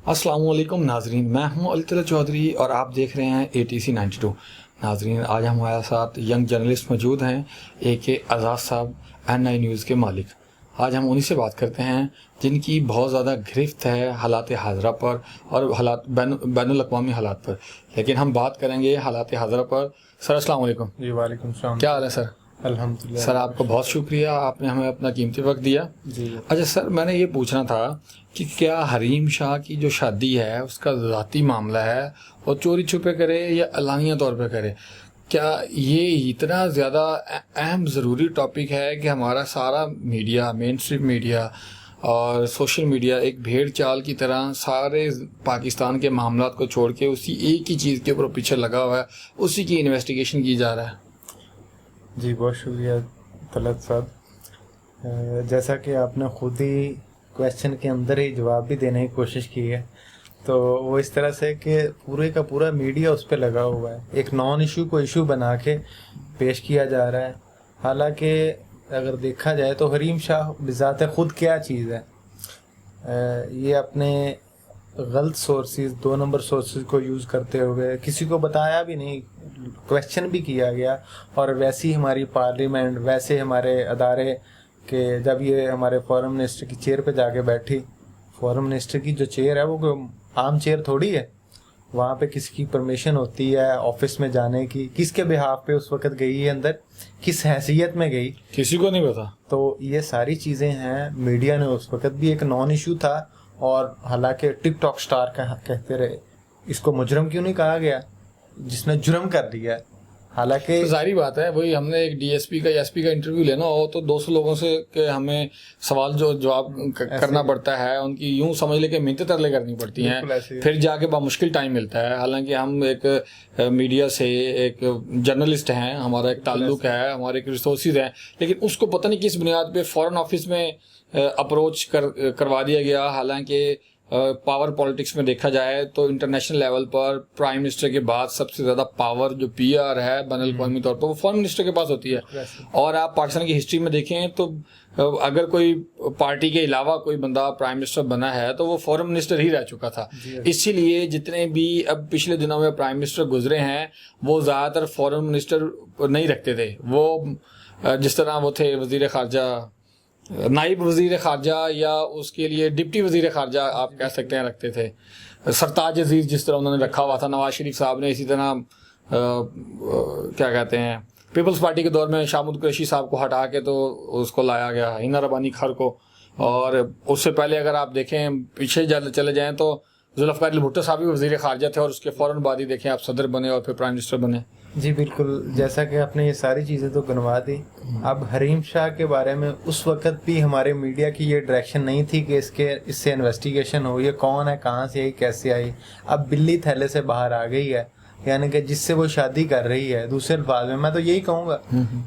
السلام علیکم ناظرین، میں ہوں علی طلعت چودھری اور آپ دیکھ رہے ہیں ATC 92۔ ناظرین، آج ہمارے ساتھ ینگ جرنلسٹ موجود ہیں AK اعزاز صاحب، NI نیوز کے مالک۔ آج ہم انہی سے بات کرتے ہیں جن کی بہت زیادہ گرفت ہے حالات حاضرہ پر اور بین الاقوامی حالات پر، لیکن ہم بات کریں گے حالات حاضرہ پر۔ سر السلام علیکم۔ جی وعلیکم السلام۔ کیا حال ہے سر؟ الحمدللہ سر آپ کو بہت شکریہ، آپ نے ہمیں اپنا قیمتی وقت دیا۔ جی اچھا سر، میں نے یہ پوچھنا تھا کہ کیا حریم شاہ کی جو شادی ہے اس کا ذاتی معاملہ ہے، وہ چوری چھپے کرے یا علانیہ طور پہ کرے؟ کیا یہ اتنا زیادہ اہم ضروری ٹاپک ہے کہ ہمارا سارا میڈیا، مین اسٹریم میڈیا اور سوشل میڈیا ایک بھیڑ چال کی طرح سارے پاکستان کے معاملات کو چھوڑ کے اسی ایک ہی چیز کے اوپر پیچھے لگا ہوا ہے، اسی کی انویسٹیگیشن کی جا رہا ہے؟ جی بہت شکریہ طلعت صاحب۔ جیسا کہ آپ نے خود ہی کویشچن کے اندر ہی جواب بھی دینے کی کوشش کی ہے، تو وہ اس طرح سے کہ پورے کا پورا میڈیا اس پہ لگا ہوا ہے، ایک نان ایشو کو ایشو بنا کے پیش کیا جا رہا ہے۔ حالانکہ اگر دیکھا جائے تو حریم شاہ بذات خود کیا چیز ہے، یہ اپنے غلط سورسز، 2 نمبر سورسز کو یوز کرتے ہوئے کسی کو بتایا بھی نہیں، کویشچن بھی کیا گیا، اور ویسی ہماری پارلیمنٹ، ویسے ہمارے ادارے کہ جب یہ ہمارے فورن منسٹر کی چیئر پہ جا کے بیٹھی، فورن منسٹر کی جو چیئر ہے وہ کوئی عام چیئر تھوڑی ہے، وہاں پہ کسی کی پرمیشن ہوتی ہے آفس میں جانے کی، کس کے بہاف پہ اس وقت گئی ہے اندر، کس حیثیت میں گئی، کسی کو نہیں پتا۔ تو یہ ساری چیزیں ہیں۔ میڈیا نے اس وقت بھی ایک نان ایشو تھا، اور حالانکہ ٹک ٹاک سٹار کہتے رہے، اس کو مجرم کیوں نہیں کہا گیا جس نے جرم کر دیا؟ حالانکہ ظاہری بات ہے، وہی ہم نے ایک DSP کا یا SP کا انٹرویو لینا ہو تو 200 لوگوں سے کہ ہمیں سوال جواب کرنا پڑتا ہے، ان کی یوں سمجھ لے کہ منتیں ترلے کرنی پڑتی ہیں، پھر جا کے بمشکل ٹائم ملتا ہے۔ حالانکہ ہم ایک میڈیا سے ایک جرنلسٹ ہیں، ہمارا ایک تعلق ہے، ہمارے ایک ریسورسز ہیں، لیکن اس کو پتہ نہیں کس بنیاد پہ فورن آفس میں اپروچ کروا دیا گیا۔ حالانکہ پاور پالیٹکس میں دیکھا جائے تو انٹرنیشنل لیول پر پرائم منسٹر کے بعد سب سے زیادہ پاور جو PR ہے بین الاقوامی طور پر، وہ فورن منسٹر کے پاس ہوتی ہے۔ اور آپ پاکستان کی ہسٹری میں دیکھیں تو اگر کوئی پارٹی کے علاوہ کوئی بندہ پرائم منسٹر بنا ہے تو وہ فورن منسٹر ہی رہ چکا تھا۔ اسی لیے جتنے بھی اب پچھلے دنوں میں پرائم منسٹر گزرے ہیں وہ زیادہ تر فورن منسٹر نہیں رکھتے تھے، وہ جس طرح وہ تھے وزیر خارجہ، نائب وزیر خارجہ، یا اس کے لیے ڈپٹی وزیر خارجہ آپ کہہ سکتے ہیں، رکھتے تھے۔ سرتاج عزیز جس طرح انہوں نے رکھا ہوا تھا، نواز شریف صاحب نے اسی طرح کیا کہتے ہیں پیپلز پارٹی کے دور میں شاہ محمود قریشی صاحب کو ہٹا کے تو اس کو لایا گیا ہینا ربانی کھر کو، اور اس سے پہلے اگر آپ دیکھیں پیچھے چلے جائیں تو ذوالفقار علی بھٹو صاحب بھی وزیر خارجہ تھے، اور اس کے فوراً بعد ہی دیکھیں آپ صدر بنے اور پھر پرائم منسٹر بنے۔ جی بالکل، جیسا کہ آپ نے یہ ساری چیزیں تو گنوا دی۔ اب حریم شاہ کے بارے میں اس وقت بھی ہمارے میڈیا کی یہ ڈائریکشن نہیں تھی کہ اس سے انویسٹیگیشن ہو، یہ کون ہے، کہاں سے آئی، کیسے آئی۔ اب بلی تھیلے سے باہر آ گئی ہے، یعنی کہ جس سے وہ شادی کر رہی ہے، دوسرے الفاظ میں تو یہی کہوں گا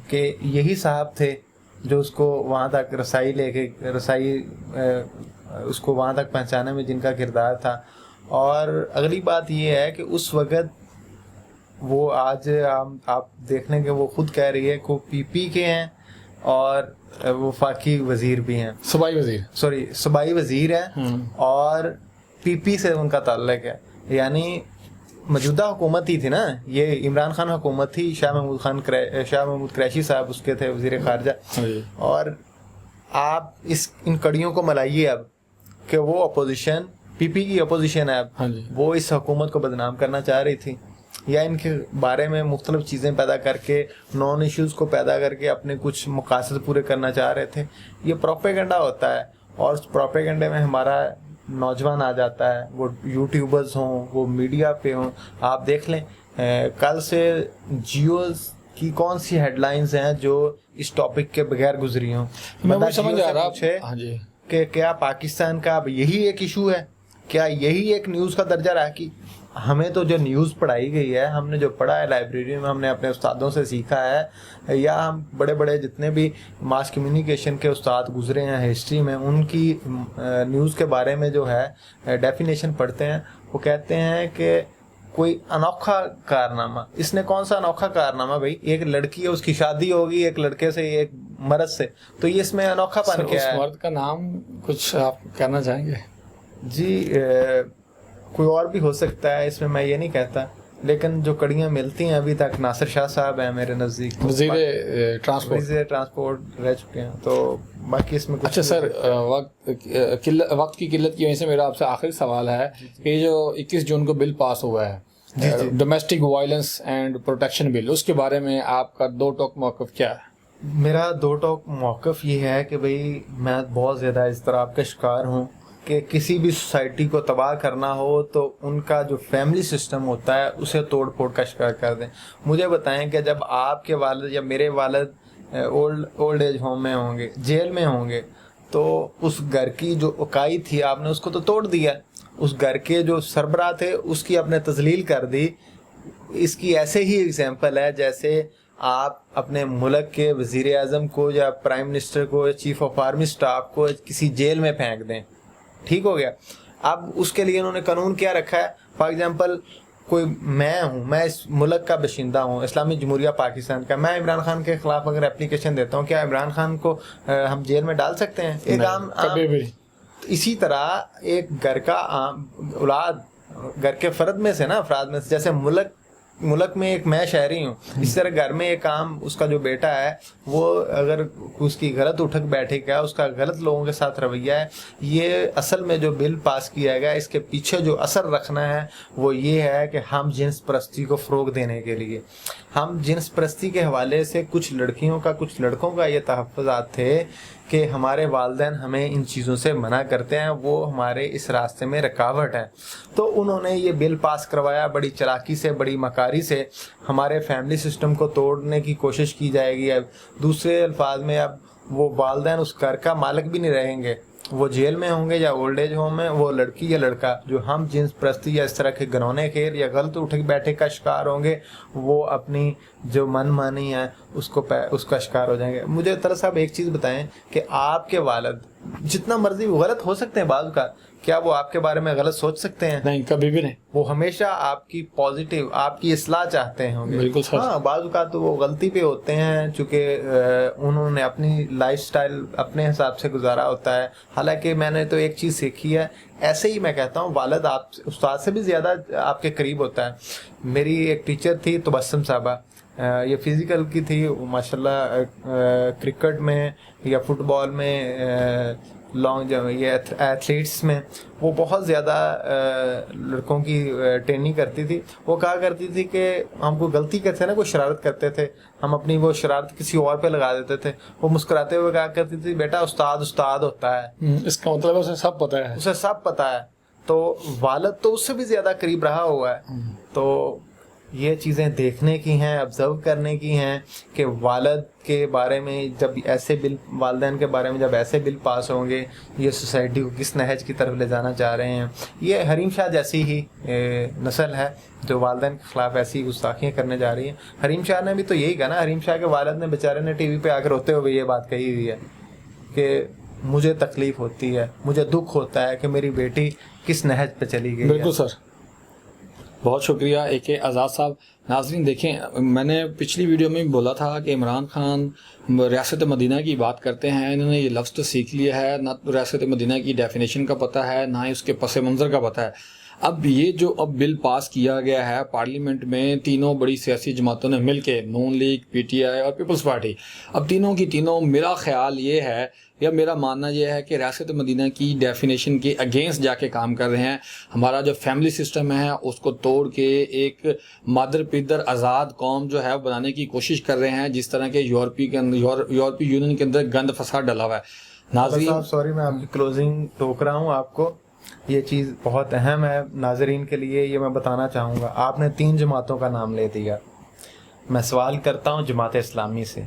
کہ یہی صاحب تھے جو اس کو وہاں تک رسائی اس کو وہاں تک پہنچانے میں جن کا کردار تھا۔ اور اگلی بات یہ ہے کہ اس وقت وہ آج آپ دیکھ لیں کہ وہ خود کہہ رہی ہے کہ وہ PP کے ہیں اور وفاقی وزیر بھی ہیں، صوبائی وزیر ہیں، اور PP سے ان کا تعلق ہے، یعنی موجودہ حکومت ہی تھی نا، یہ عمران خان حکومت تھی، شاہ محمود قریشی صاحب اس کے تھے وزیر خارجہ۔ اور آپ ان کڑیوں کو ملائیے اب کہ وہ اپوزیشن، PP کی اپوزیشن ہے اب، وہ اس حکومت کو بدنام کرنا چاہ رہی تھی، یا ان کے بارے میں مختلف چیزیں پیدا کر کے، نان ایشوز کو پیدا کر کے اپنے کچھ مقاصد پورے کرنا چاہ رہے تھے۔ یہ پروپیگنڈا ہوتا ہے، اور اس پروپیگنڈے میں ہمارا نوجوان آ جاتا ہے، وہ یوٹیوبرز ہوں، وہ میڈیا پہ ہوں۔ آپ دیکھ لیں کل سے جیوز کی کون سی ہیڈ لائنز ہیں جو اس ٹاپک کے بغیر گزری ہوں۔ میں سمجھ آ رہا کہ کیا پاکستان کا اب یہی ایک ایشو ہے، کیا یہی ایک نیوز کا درجہ رہا؟ کہ ہمیں تو جو نیوز پڑھائی گئی ہے، ہم نے جو پڑھا ہے لائبریری میں، ہم نے اپنے استادوں سے سیکھا ہے، یا ہم بڑے بڑے جتنے بھی ماس کمیونیکیشن کے استاد گزرے ہیں ہسٹری میں، ان کی نیوز کے بارے میں جو ہے ڈیفینیشن پڑھتے ہیں، وہ کہتے ہیں کہ کوئی انوکھا کارنامہ۔ اس نے کون سا انوکھا کارنامہ بھائی؟ ایک لڑکی ہے، اس کی شادی ہوگی ایک لڑکے سے، ایک مرد سے، تو یہ اس میں انوکھا پن کیا ہے؟ اس مرد کا نام کچھ آپ کہنا چاہیں گے؟ جی کوئی اور بھی ہو سکتا ہے اس میں یہ نہیں کہتا, لیکن جو کڑیاں ملتی ہیں ابھی تک, ناصر شاہ صاحب ہیں میرے نزدیک, وزیر ٹرانسپورٹ رہ چکے ہیں, تو باقی اس میں. اچھا سر, وقت کی قلت کی وجہ سے میرا آپ سے آخری سوال ہے کہ جو 21 جون کو بل پاس ہوا ہے domestic violence and protection bill, اس کے بارے میں آپ کا دو ٹوک موقف کیا ہے؟ میرا دو ٹوک موقف یہ ہے کہ بھئی میں بہت زیادہ اضطراب کا شکار ہوں کہ کسی بھی سوسائٹی کو تباہ کرنا ہو تو ان کا جو فیملی سسٹم ہوتا ہے اسے توڑ پھوڑ کا شکار کر دیں. مجھے بتائیں کہ جب آپ کے والد یا میرے والد اولڈ ایج ہوم میں ہوں گے, جیل میں ہوں گے, تو اس گھر کی جو اکائی تھی آپ نے اس کو تو توڑ دیا, اس گھر کے جو سربراہ تھے اس کی آپ نے تذلیل کر دی. اس کی ایسے ہی اگزامپل ہے جیسے آپ اپنے ملک کے وزیر اعظم کو یا پرائم منسٹر کو یا چیف آف آرمی اسٹاف کو کسی جیل میں پھینک دیں, ٹھیک ہو گیا. اب اس کے لیے انہوں نے قانون کیا رکھا ہے؟ فار ایگزامپل کوئی میں ہوں, میں اس ملک کا باشندہ ہوں, اسلامی جمہوریہ پاکستان کا, میں عمران خان کے خلاف اگر اپلیکیشن دیتا ہوں, کیا عمران خان کو ہم جیل میں ڈال سکتے ہیں؟ ایک عام اسی طرح ایک گھر کا اولاد, گھر کے فرد میں سے نا, افراد میں سے, جیسے ملک میں ایک میں شہری ہوں, اس طرح گھر میں ایک عام اس کا جو بیٹا ہے وہ اگر اس کی غلط اٹھک بیٹھے گا, اس کا غلط لوگوں کے ساتھ رویہ ہے, یہ اصل میں جو بل پاس کیا گیا اس کے پیچھے جو اثر رکھنا ہے وہ یہ ہے کہ ہم جنس پرستی کو فروغ دینے کے لیے, ہم جنس پرستی کے حوالے سے کچھ لڑکیوں کا کچھ لڑکوں کا یہ تحفظات تھے کہ ہمارے والدین ہمیں ان چیزوں سے منع کرتے ہیں, وہ ہمارے اس راستے میں رکاوٹ ہے. تو انہوں نے یہ بل پاس کروایا بڑی چلاکی سے, بڑی مکاری سے, ہمارے فیملی سسٹم کو توڑنے کی کوشش کی جائے گی. اب دوسرے الفاظ میں اب وہ والدین اس گھر کا مالک بھی نہیں رہیں گے, وہ جیل میں ہوں گے یا اولڈ ایج ہوم میں, وہ لڑکی یا لڑکا جو ہم جنس پرستی یا اس طرح کے گھنونے کھیل یا غلط اٹھک بیٹھے کا شکار ہوں گے, وہ اپنی جو من مانی ہے اس کا شکار ہو جائیں گے. مجھے طرح صاحب ایک چیز بتائیں کہ آپ کے والد جتنا مرضی غلط ہو سکتے ہیں بعض کا, کیا وہ آپ کے بارے میں غلط سوچ سکتے ہیں؟ نہیں, کبھی بھی نہیں. وہ ہمیشہ آپ کی پازیٹیو, آپ کی اصلاح چاہتے ہوں گے. بالکل سر. ہاں, بعض اوقات تو وہ غلطی پہ ہوتے ہیں چونکہ انہوں نے اپنی لائف سٹائل اپنے حساب سے گزارا ہوتا ہے. حالانکہ میں نے تو ایک چیز سیکھی ہے, ایسے ہی میں کہتا ہوں والد آپ استاد سے بھی زیادہ آپ کے قریب ہوتا ہے. میری ایک ٹیچر تھی تبسم صاحبہ, یہ فزیکل کی تھی ماشاءاللہ, کرکٹ میں یا فٹ بال میں, لانگ جمپ, یہ ایتھلیٹس میں وہ بہت زیادہ لڑکوں کی ٹریننگ کرتی تھی. وہ کہا کرتی تھی کہ ہم کو غلطی کرتے نا, کوئی شرارت کرتے تھے, ہم اپنی وہ شرارت کسی اور پہ لگا دیتے تھے, وہ مسکراتے ہوئے کہا کرتی تھی بیٹا استاد ہوتا ہے. اس کا مطلب اسے سب پتہ ہے, اسے سب پتہ ہے. تو والد تو اس سے بھی زیادہ قریب رہا ہوا ہے. تو یہ چیزیں دیکھنے کی ہیں, آبزرو کرنے کی ہیں کہ والد کے بارے میں جب ایسے بل, والدین کے بارے میں جب ایسے بل پاس ہوں گے, یہ سوسائٹی کو کس نہج کی طرف لے جانا چاہ رہے ہیں. یہ حریم شاہ جیسی ہی نسل ہے جو والدین کے خلاف ایسی گستاخیاں کرنے جا رہی ہیں. حریم شاہ نے بھی تو یہی کہا نا, حریم شاہ کے والد نے بیچارے نے ٹی وی پہ آ کر روتے ہوئے یہ بات کہی ہوئی ہے کہ مجھے تکلیف ہوتی ہے, مجھے دکھ ہوتا ہے کہ میری بیٹی کس نہج پہ چلی گئی. بالکل سر, بہت شکریہ AK آزاد صاحب. ناظرین دیکھیں, میں نے پچھلی ویڈیو میں بھی بولا تھا کہ عمران خان ریاست مدینہ کی بات کرتے ہیں, انہوں نے یہ لفظ تو سیکھ لیا ہے, نہ ریاست مدینہ کی ڈیفینیشن کا پتہ ہے, نہ ہی اس کے پس منظر کا پتہ ہے. اب یہ جو بل پاس کیا گیا ہے پارلیمنٹ میں, تینوں بڑی سیاسی جماعتوں نے مل کے, نون لیگ, PTI اور پیپلز پارٹی, اب تینوں کی تینوں, میرا خیال یہ ہے یا میرا ماننا یہ ہے کہ ریاست مدینہ کی ڈیفینیشن کے اگینسٹ جا کے کام کر رہے ہیں. ہمارا جو فیملی سسٹم ہے اس کو توڑ کے ایک مادر پدر آزاد قوم جو ہے بنانے کی کوشش کر رہے ہیں, جس طرح کے یورپی یونین کے اندر گند فساد ڈلا ہوا ہے. ناظرین سوری میں آپ کی کلوزنگ ٹوک رہا ہوں, آپ کو یہ چیز بہت اہم ہے ناظرین کے لیے, یہ میں بتانا چاہوں گا. آپ نے 3 جماعتوں کا نام لے دیا, میں سوال کرتا ہوں جماعت اسلامی سے,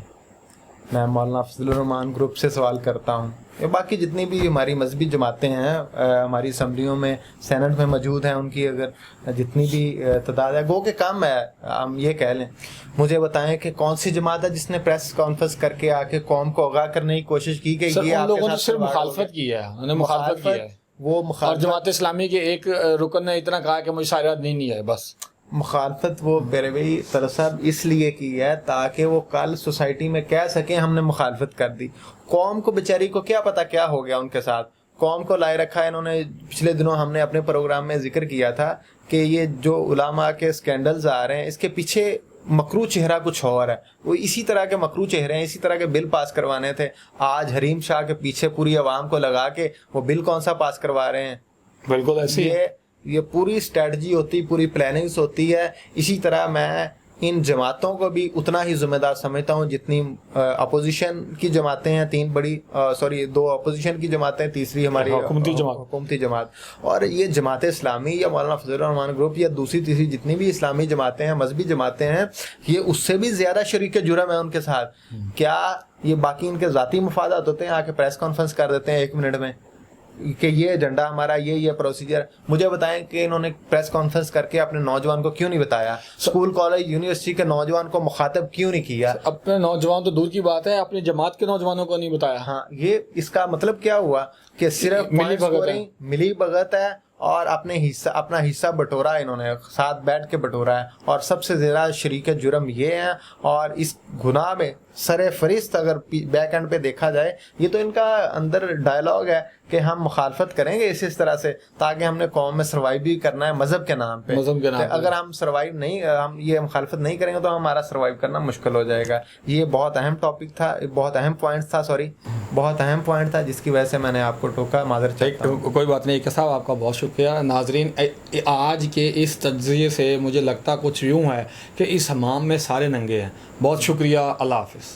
میں مولانا فضل الرحمان گروپ سے سوال کرتا ہوں, باقی جتنی بھی ہماری مذہبی جماعتیں ہیں ہماری اسمبلیوں میں, سینٹ میں موجود ہیں, ان کی اگر جتنی بھی تعداد ہے, گو کہ کم ہے ہم یہ کہہ لیں, مجھے بتائیں کہ کون سی جماعت ہے جس نے پریس کانفرنس کر کے آ کے قوم کو آگاہ کرنے کی کوشش کی کہ یہ لوگوں نے صرف مخالفت کی ہے, انہوں نے مخالفت کی ہے. وہ اور جماعت اسلامی کے ایک رکن نے اتنا کہا کہ مجھے شاعرات نہیں ہے, بس مخالفت وہ میرے بھائی صاحب اس لیے کی ہے تاکہ وہ کل سوسائٹی میں کہہ سکیں ہم نے مخالفت کر دی. قوم کو بیچاری کو کیا پتا کیا ہو گیا ان کے ساتھ, قوم کو لائے رکھا ہے انہوں نے. پچھلے دنوں ہم نے اپنے پروگرام میں ذکر کیا تھا کہ یہ جو علماء کے اسکینڈلز آ رہے ہیں اس کے پیچھے مکرو چہرہ کچھ اور ہے. وہ اسی طرح کے مکرو چہرے ہیں, اسی طرح کے بل پاس کروانے تھے. آج حریم شاہ کے پیچھے پوری عوام کو لگا کے وہ بل کون سا پاس کروا رہے ہیں. بالکل ایسی یہ پوری اسٹریٹجی ہوتی, پوری پلاننگز ہوتی ہے. اسی طرح میں ان جماعتوں کو بھی اتنا ہی ذمہ دار سمجھتا ہوں جتنی اپوزیشن کی جماعتیں ہیں, 2 اپوزیشن کی جماعتیں, تیسری ہماری حکومتی جماعت. اور یہ جماعت اسلامی یا مولانا فضل الرحمان گروپ یا دوسری تیسری جتنی بھی اسلامی جماعتیں ہیں, مذہبی جماعتیں ہیں, یہ اس سے بھی زیادہ شریک جرم ہے ان کے ساتھ. کیا یہ باقی ان کے ذاتی مفادات ہوتے ہیں, آ کے پریس کانفرنس کر دیتے ہیں 1 منٹ میں کہ یہ ایجنڈا ہمارا, یہ پروسیجر. مجھے بتائیں کہ انہوں نے پریس کانفرنس کر کے اپنے نوجوان کو کیوں نہیں بتایا, اسکول کالج یونیورسٹی کے نوجوان کو مخاطب کیوں نہیں کیا؟ اپنے نوجوان تو دور کی بات ہے, اپنی جماعت کے نوجوانوں کو نہیں بتایا. ہاں, یہ اس کا مطلب کیا ہوا کہ صرف ملی بھگت ہے اور اپنا حصہ بٹورا ہے, انہوں نے ساتھ بیٹھ کے بٹورا ہے. اور سب سے زیادہ شریک جرم یہ ہیں, اور اس گناہ میں سر فہرست اگر بیک اینڈ پہ دیکھا جائے, یہ تو ان کا اندر ڈائلاگ ہے کہ ہم مخالفت کریں گے اس طرح سے تاکہ ہم نے قوم میں سروائیو بھی کرنا ہے مذہب کے نام پہ. اگر ہم سروائیو نہیں, ہم یہ مخالفت نہیں کریں گے تو ہمارا سروائیو کرنا مشکل ہو جائے گا. یہ بہت اہم ٹاپک تھا, بہت اہم پوائنٹ تھا جس کی وجہ سے میں نے آپ کو ٹوکا, معذرت چاہتا ہوں. کوئی بات نہیں صاحب, آپ کا بہت شکریہ. ناظرین, آج کے اس تجزیے سے مجھے لگتا کچھ یوں ہے کہ اس حمام میں سارے ننگے ہیں. بہت شکریہ, اللہ حافظ.